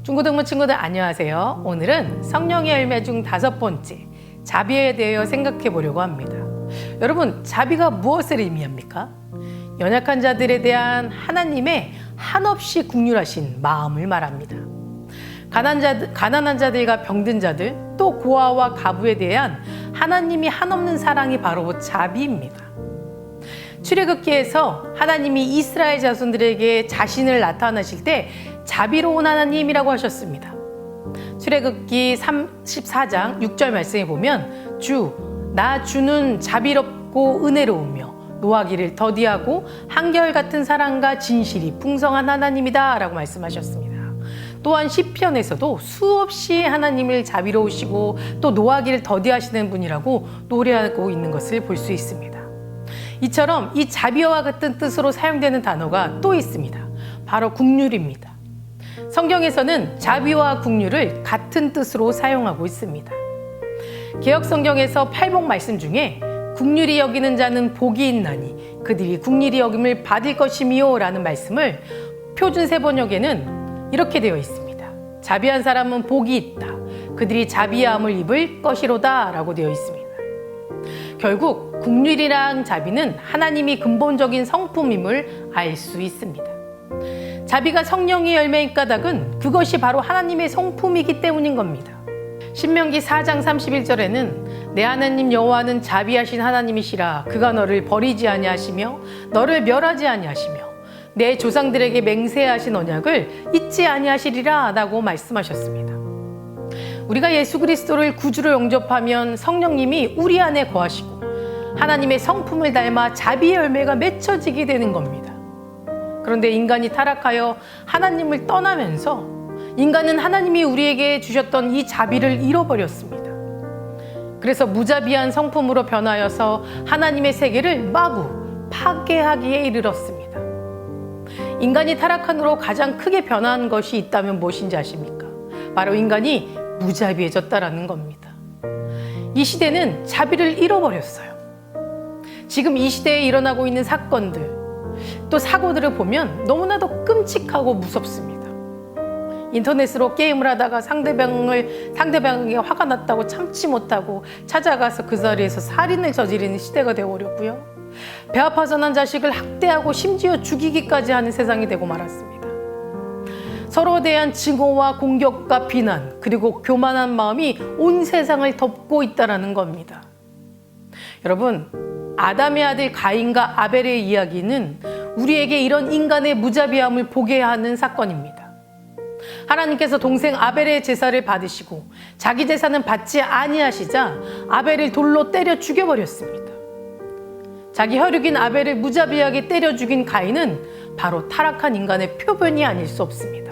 중고등부 친구들 안녕하세요. 오늘은 성령의 열매 중 5번째 자비에 대하여 생각해 보려고 합니다. 여러분, 자비가 무엇을 의미합니까? 연약한 자들에 대한 하나님의 한없이 긍휼하신 마음을 말합니다. 가난한 자들과 병든 자들, 또 고아와 과부에 대한 하나님이 한없는 사랑이 바로 자비입니다. 출애굽기에서 하나님이 이스라엘 자손들에게 자신을 나타나실 때 자비로운 하나님이라고 하셨습니다. 출애굽기 34장 6절 말씀에 보면 나 주는 자비롭고 은혜로우며 노하기를 더디하고 한결같은 사랑과 진실이 풍성한 하나님이다 라고 말씀하셨습니다. 또한 시편에서도 수없이 하나님을 자비로우시고 또 노하기를 더디하시는 분이라고 노래하고 있는 것을 볼 수 있습니다. 이처럼 이 자비와 같은 뜻으로 사용되는 단어가 또 있습니다. 바로 긍휼입니다. 성경에서는 자비와 긍휼을 같은 뜻으로 사용하고 있습니다. 개역성경에서 팔복 말씀 중에 긍휼히 여기는 자는 복이 있나니 그들이 긍휼히 여김을 받을 것이미요 라는 말씀을 표준 세번역에는 이렇게 되어 있습니다. 자비한 사람은 복이 있다. 그들이 자비함을 입을 것이로다 라고 되어 있습니다. 결국 긍휼이랑 자비는 하나님이 근본적인 성품임을 알 수 있습니다. 자비가 성령의 열매인 까닭은 그것이 바로 하나님의 성품이기 때문인 겁니다. 신명기 4장 31절에는 내 하나님 여호와는 자비하신 하나님이시라. 그가 너를 버리지 아니하시며 너를 멸하지 아니하시며 내 조상들에게 맹세하신 언약을 잊지 아니하시리라 라고 말씀하셨습니다. 우리가 예수 그리스도를 구주로 영접하면 성령님이 우리 안에 거하시고 하나님의 성품을 닮아 자비의 열매가 맺혀지게 되는 겁니다. 그런데 인간이 타락하여 하나님을 떠나면서 인간은 하나님이 우리에게 주셨던 이 자비를 잃어버렸습니다. 그래서 무자비한 성품으로 변하여서 하나님의 세계를 마구 파괴하기에 이르렀습니다. 인간이 타락한 후로 가장 크게 변한 것이 있다면 무엇인지 아십니까? 바로 인간이 무자비해졌다라는 겁니다. 이 시대는 자비를 잃어버렸어요. 지금 이 시대에 일어나고 있는 사건들, 또 사고들을 보면 너무나도 끔찍하고 무섭습니다. 인터넷으로 게임을 하다가 상대방에게 화가 났다고 참지 못하고 찾아가서 그 자리에서 살인을 저지르는 시대가 되어버렸고요. 배 아파서 난 자식을 학대하고 심지어 죽이기까지 하는 세상이 되고 말았습니다. 서로에 대한 증오와 공격과 비난, 그리고 교만한 마음이 온 세상을 덮고 있다는 겁니다. 여러분, 아담의 아들 가인과 아벨의 이야기는 우리에게 이런 인간의 무자비함을 보게 하는 사건입니다. 하나님께서 동생 아벨의 제사를 받으시고 자기 제사는 받지 아니하시자 아벨을 돌로 때려 죽여버렸습니다. 자기 혈육인 아벨을 무자비하게 때려 죽인 가인은 바로 타락한 인간의 표본이 아닐 수 없습니다.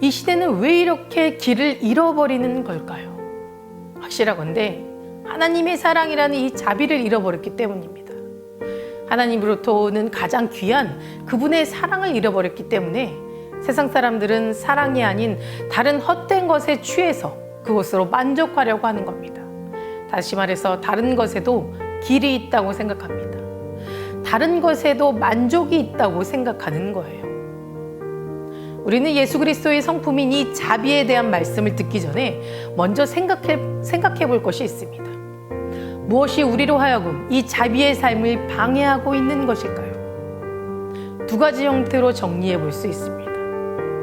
이 시대는 왜 이렇게 길을 잃어버리는 걸까요? 확실하건대 하나님의 사랑이라는 이 자비를 잃어버렸기 때문입니다. 하나님으로부터 오는 가장 귀한 그분의 사랑을 잃어버렸기 때문에 세상 사람들은 사랑이 아닌 다른 헛된 것에 취해서 그것으로 만족하려고 하는 겁니다. 다시 말해서 다른 것에도 길이 있다고 생각합니다. 다른 것에도 만족이 있다고 생각하는 거예요. 우리는 예수 그리스도의 성품인 이 자비에 대한 말씀을 듣기 전에 먼저 생각해 볼 것이 있습니다. 무엇이 우리로 하여금 이 자비의 삶을 방해하고 있는 것일까요? 2가지 형태로 정리해 볼 수 있습니다.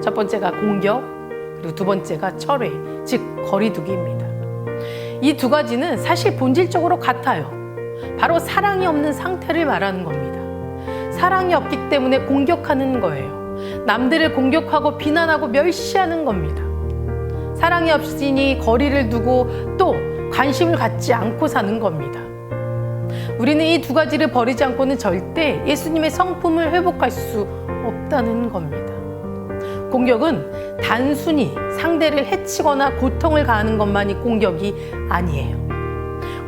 첫 번째가 공격, 그리고 2번째가 철회, 즉 거리두기입니다. 이 2가지는 사실 본질적으로 같아요. 바로 사랑이 없는 상태를 말하는 겁니다. 사랑이 없기 때문에 공격하는 거예요. 남들을 공격하고 비난하고 멸시하는 겁니다. 사랑이 없으니 거리를 두고 또 관심을 갖지 않고 사는 겁니다. 우리는 이 2가지를 버리지 않고는 절대 예수님의 성품을 회복할 수 없다는 겁니다. 공격은 단순히 상대를 해치거나 고통을 가하는 것만이 공격이 아니에요.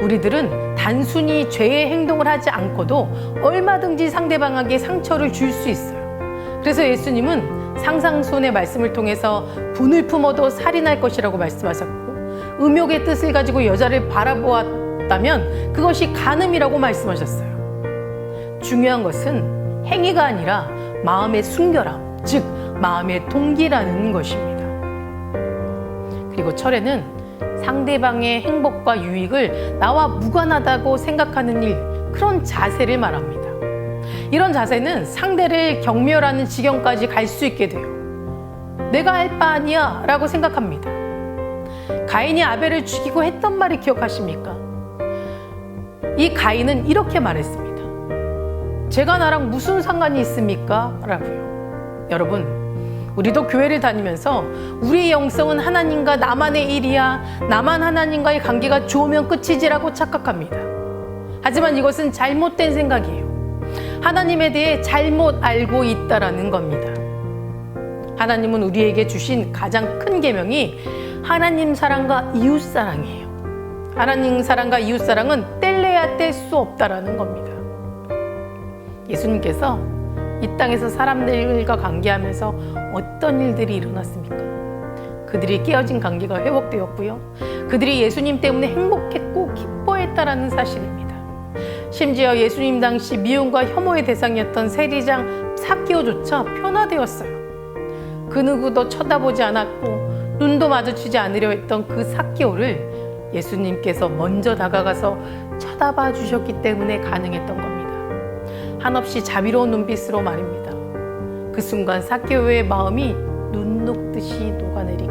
우리들은 단순히 죄의 행동을 하지 않고도 얼마든지 상대방에게 상처를 줄 수 있어요. 그래서 예수님은 상상손의 말씀을 통해서 분을 품어도 살인할 것이라고 말씀하셨고, 음욕의 뜻을 가지고 여자를 바라보았다면 그것이 간음이라고 말씀하셨어요. 중요한 것은 행위가 아니라 마음의 순결함, 즉 마음의 동기라는 것입니다. 그리고 철에는 상대방의 행복과 유익을 나와 무관하다고 생각하는 일, 그런 자세를 말합니다. 이런 자세는 상대를 경멸하는 지경까지 갈 수 있게 돼요. 내가 할 바 아니야 라고 생각합니다. 가인이 아벨을 죽이고 했던 말을 기억하십니까? 이 가인은 이렇게 말했습니다. 제가 나랑 무슨 상관이 있습니까? 라고요. 여러분, 우리도 교회를 다니면서 우리의 영성은 하나님과 나만의 일이야, 나만 하나님과의 관계가 좋으면 끝이지라고 착각합니다. 하지만 이것은 잘못된 생각이에요. 하나님에 대해 잘못 알고 있다라는 겁니다. 하나님은 우리에게 주신 가장 큰 계명이 하나님 사랑과 이웃 사랑이에요. 하나님 사랑과 이웃 사랑은 뗄래야 뗄 수 없다라는 겁니다. 예수님께서 이 땅에서 사람들과 관계하면서 어떤 일들이 일어났습니까? 그들이 깨어진 관계가 회복되었고요. 그들이 예수님 때문에 행복했고 기뻐했다라는 사실입니다. 심지어 예수님 당시 미움과 혐오의 대상이었던 세리장 삭개오조차 변화되었어요. 그 누구도 쳐다보지 않았고 눈도 마주치지 않으려 했던 그 삭개오를 예수님께서 먼저 다가가서 쳐다봐 주셨기 때문에 가능했던 겁니다. 한없이 자비로운 눈빛으로 말입니다. 그 순간 삭개오의 마음이 눈 녹듯이 녹아내리기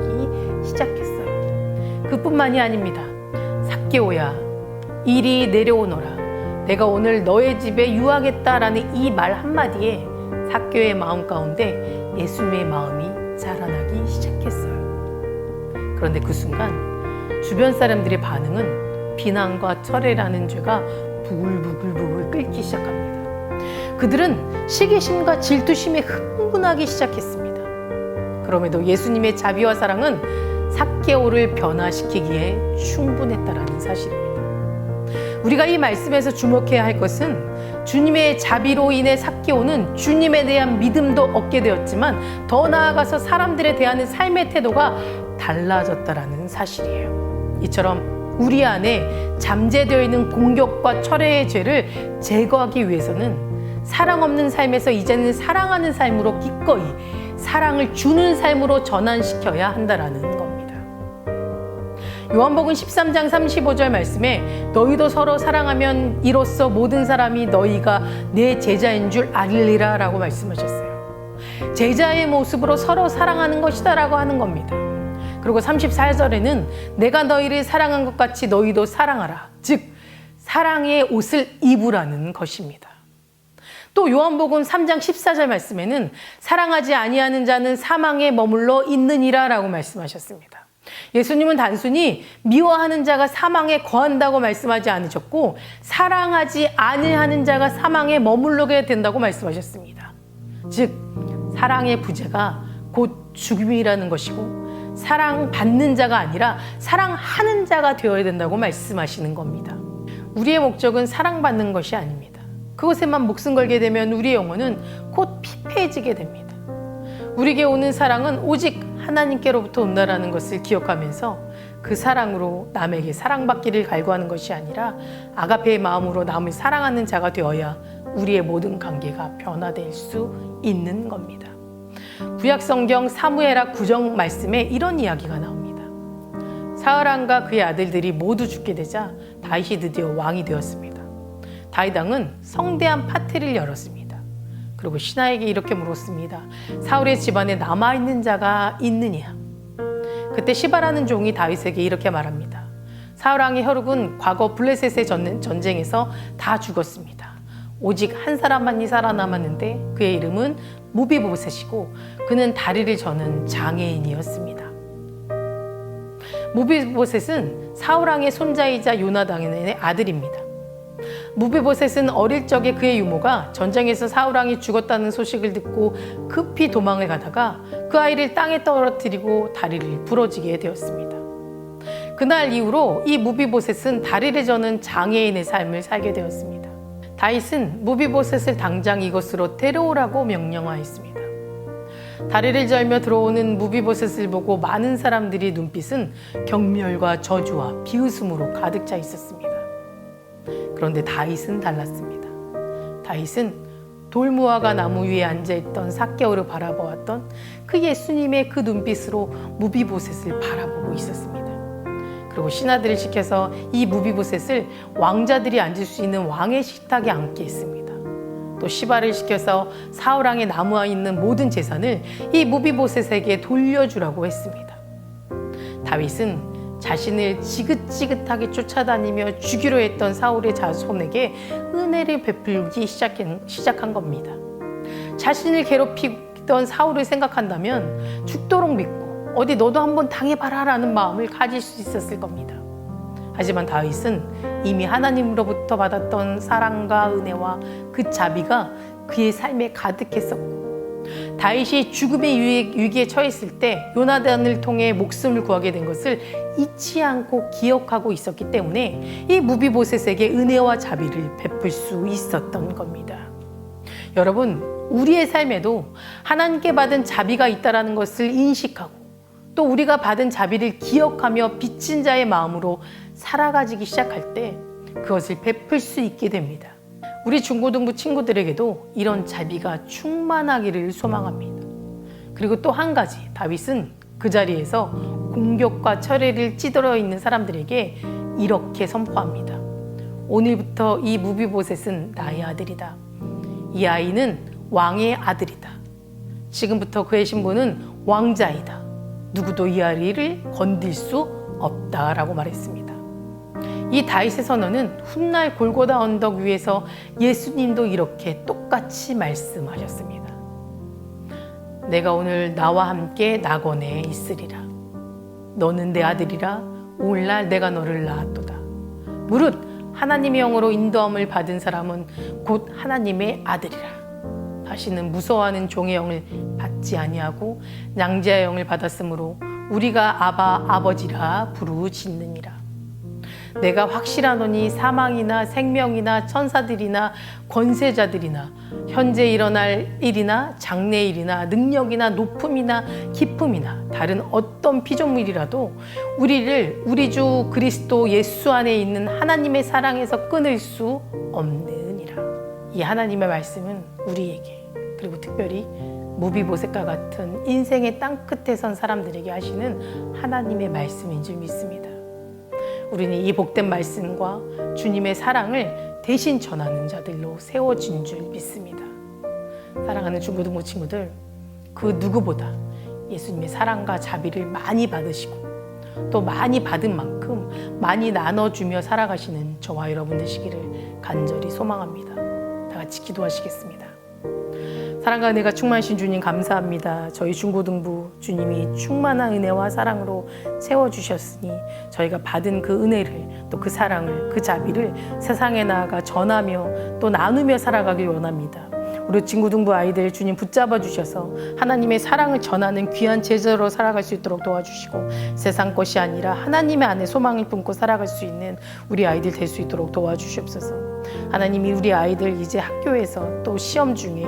시작했어요. 그뿐만이 아닙니다. 삭개오야, 이리 내려오너라. 내가 오늘 너의 집에 유하겠다라는 이 말 한마디에 삭개오의 마음 가운데 예수님의 마음이 자라나기 시작했어요. 그런데 그 순간 주변 사람들의 반응은 비난과 철회라는 죄가 부글부글 끓기 시작합니다. 그들은 시기심과 질투심에 흥분하기 시작했습니다. 그럼에도 예수님의 자비와 사랑은 삭개오를 변화시키기에 충분했다라는 사실입니다. 우리가 이 말씀에서 주목해야 할 것은 주님의 자비로 인해 삭개오는 주님에 대한 믿음도 얻게 되었지만 더 나아가서 사람들에 대한 삶의 태도가 달라졌다라는 사실이에요. 이처럼 우리 안에 잠재되어 있는 공격과 철회의 죄를 제거하기 위해서는 사랑 없는 삶에서 이제는 사랑하는 삶으로 기꺼이 사랑을 주는 삶으로 전환시켜야 한다라는 겁니다. 요한복음 13장 35절 말씀에 너희도 서로 사랑하면 이로써 모든 사람이 너희가 내 제자인 줄 알리라 라고 말씀하셨어요. 제자의 모습으로 서로 사랑하는 것이다 라고 하는 겁니다. 그리고 34절에는 내가 너희를 사랑한 것 같이 너희도 사랑하라. 즉 사랑의 옷을 입으라는 것입니다. 또 요한복음 3장 14절 말씀에는 사랑하지 아니하는 자는 사망에 머물러 있느니라 라고 말씀하셨습니다. 예수님은 단순히 미워하는 자가 사망에 거한다고 말씀하지 않으셨고 사랑하지 아니하는 자가 사망에 머물러게 된다고 말씀하셨습니다. 즉 사랑의 부재가 곧 죽음이라는 것이고 사랑받는 자가 아니라 사랑하는 자가 되어야 된다고 말씀하시는 겁니다. 우리의 목적은 사랑받는 것이 아닙니다. 그것에만 목숨 걸게 되면 우리의 영혼은 곧 피폐해지게 됩니다. 우리에게 오는 사랑은 오직 하나님께로부터 온다라는 것을 기억하면서 그 사랑으로 남에게 사랑받기를 갈구하는 것이 아니라 아가페의 마음으로 남을 사랑하는 자가 되어야 우리의 모든 관계가 변화될 수 있는 겁니다. 구약성경 사무엘하 9장 말씀에 이런 이야기가 나옵니다. 사울왕과 그의 아들들이 모두 죽게 되자 다윗이 드디어 왕이 되었습니다. 다윗 왕은 성대한 파티를 열었습니다. 그리고 신하에게 이렇게 물었습니다. 사울의 집안에 남아있는 자가 있느냐? 그때 시바라는 종이 다윗에게 이렇게 말합니다. 사울왕의 혈육은 과거 블레셋의 전쟁에서 다 죽었습니다. 오직 한 사람만이 살아남았는데 그의 이름은 무비보셋이고 그는 다리를 저는 장애인이었습니다. 무비보셋은 사울왕의 손자이자 요나단의 아들입니다. 무비보셋은 어릴 적에 그의 유모가 전쟁에서 사울왕이 죽었다는 소식을 듣고 급히 도망을 가다가 그 아이를 땅에 떨어뜨리고 다리를 부러지게 되었습니다. 그날 이후로 이 무비보셋은 다리를 저는 장애인의 삶을 살게 되었습니다. 다윗은 무비보셋을 당장 이곳으로 데려오라고 명령하였습니다. 다리를 절며 들어오는 무비보셋을 보고 많은 사람들의 눈빛은 경멸과 저주와 비웃음으로 가득 차 있었습니다. 그런데 다윗은 달랐습니다. 다윗은 돌무화과 나무 위에 앉아있던 삭개오를 바라보았던 그 예수님의 그 눈빛으로 무비보셋을 바라보고 있었습니다. 그리고 신하들을 시켜서 이 무비보셋을 왕자들이 앉을 수 있는 왕의 식탁에 앉게 했습니다. 또 시바를 시켜서 사울왕의 나무에 있는 모든 재산을 이 무비보셋에게 돌려주라고 했습니다. 다윗은 자신을 지긋지긋하게 쫓아다니며 죽이려 했던 사울의 자손에게 은혜를 베풀기 시작한 겁니다. 자신을 괴롭히던 사울을 생각한다면 죽도록 믿고 어디 너도 한번 당해봐라 라는 마음을 가질 수 있었을 겁니다. 하지만 다윗은 이미 하나님으로부터 받았던 사랑과 은혜와 그 자비가 그의 삶에 가득했었고, 다윗이 죽음의 위기에 처했을 때 요나단을 통해 목숨을 구하게 된 것을 잊지 않고 기억하고 있었기 때문에 이 무비보셋에게 은혜와 자비를 베풀 수 있었던 겁니다. 여러분, 우리의 삶에도 하나님께 받은 자비가 있다는 것을 인식하고 또 우리가 받은 자비를 기억하며 빚진 자의 마음으로 살아가기 시작할 때 그것을 베풀 수 있게 됩니다. 우리 중고등부 친구들에게도 이런 자비가 충만하기를 소망합니다. 그리고 또 한 가지, 다윗은 그 자리에서 공격과 철회를 찌들어 있는 사람들에게 이렇게 선포합니다. 오늘부터 이 무비보셋은 나의 아들이다. 이 아이는 왕의 아들이다. 지금부터 그의 신분은 왕자이다. 누구도 이 아이를 건들 수 없다라고 말했습니다. 이 다윗의 선언은 훗날 골고다 언덕 위에서 예수님도 이렇게 똑같이 말씀하셨습니다. 내가 오늘 나와 함께 낙원에 있으리라. 너는 내 아들이라. 오늘날 내가 너를 낳았도다. 무릇 하나님의 영으로 인도함을 받은 사람은 곧 하나님의 아들이라. 다시는 무서워하는 종의 영을 받지 아니하고 낭자의 영을 받았으므로 우리가 아바 아버지라 부르짖느니라. 내가 확실하노니 사망이나 생명이나 천사들이나 권세자들이나 현재 일어날 일이나 장래 일이나 능력이나 높음이나 깊음이나 다른 어떤 피조물이라도 우리를 우리 주 그리스도 예수 안에 있는 하나님의 사랑에서 끊을 수 없느니라. 이 하나님의 말씀은 우리에게, 그리고 특별히 무비보셋과 같은 인생의 땅끝에 선 사람들에게 하시는 하나님의 말씀인 줄 믿습니다. 우리는 이 복된 말씀과 주님의 사랑을 대신 전하는 자들로 세워진 줄 믿습니다. 사랑하는 중고등부 친구들, 그 누구보다 예수님의 사랑과 자비를 많이 받으시고 또 많이 받은 만큼 많이 나눠주며 살아가시는 저와 여러분 되시기를 간절히 소망합니다. 다 같이 기도하시겠습니다. 사랑과 은혜가 충만하신 주님 감사합니다. 저희 중고등부 주님이 충만한 은혜와 사랑으로 채워주셨으니 저희가 받은 그 은혜를, 또 그 사랑을, 그 자비를 세상에 나아가 전하며 또 나누며 살아가길 원합니다. 우리 중고등부 아이들 주님 붙잡아 주셔서 하나님의 사랑을 전하는 귀한 제자로 살아갈 수 있도록 도와주시고, 세상 것이 아니라 하나님의 안에 소망을 품고 살아갈 수 있는 우리 아이들 될 수 있도록 도와주시옵소서. 하나님이 우리 아이들 이제 학교에서 또 시험 중에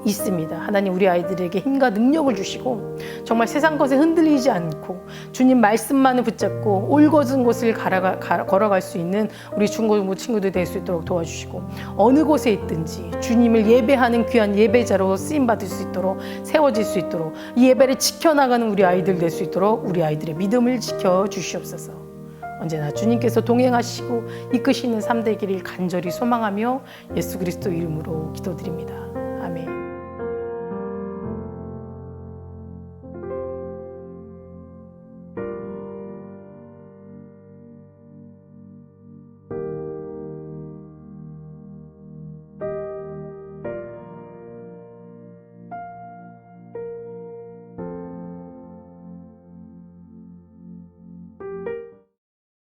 있습니다. 하나님, 우리 아이들에게 힘과 능력을 주시고 정말 세상 것에 흔들리지 않고 주님 말씀만을 붙잡고 올곧은 곳을 걸어갈 수 있는 우리 중고등부 친구들 될 수 있도록 도와주시고, 어느 곳에 있든지 주님을 예배하는 귀한 예배자로 쓰임받을 수 있도록 세워질 수 있도록 이 예배를 지켜나가는 우리 아이들 될 수 있도록 우리 아이들의 믿음을 지켜주시옵소서. 언제나 주님께서 동행하시고 이끄시는 삶 되기를 간절히 소망하며 예수 그리스도 이름으로 기도드립니다.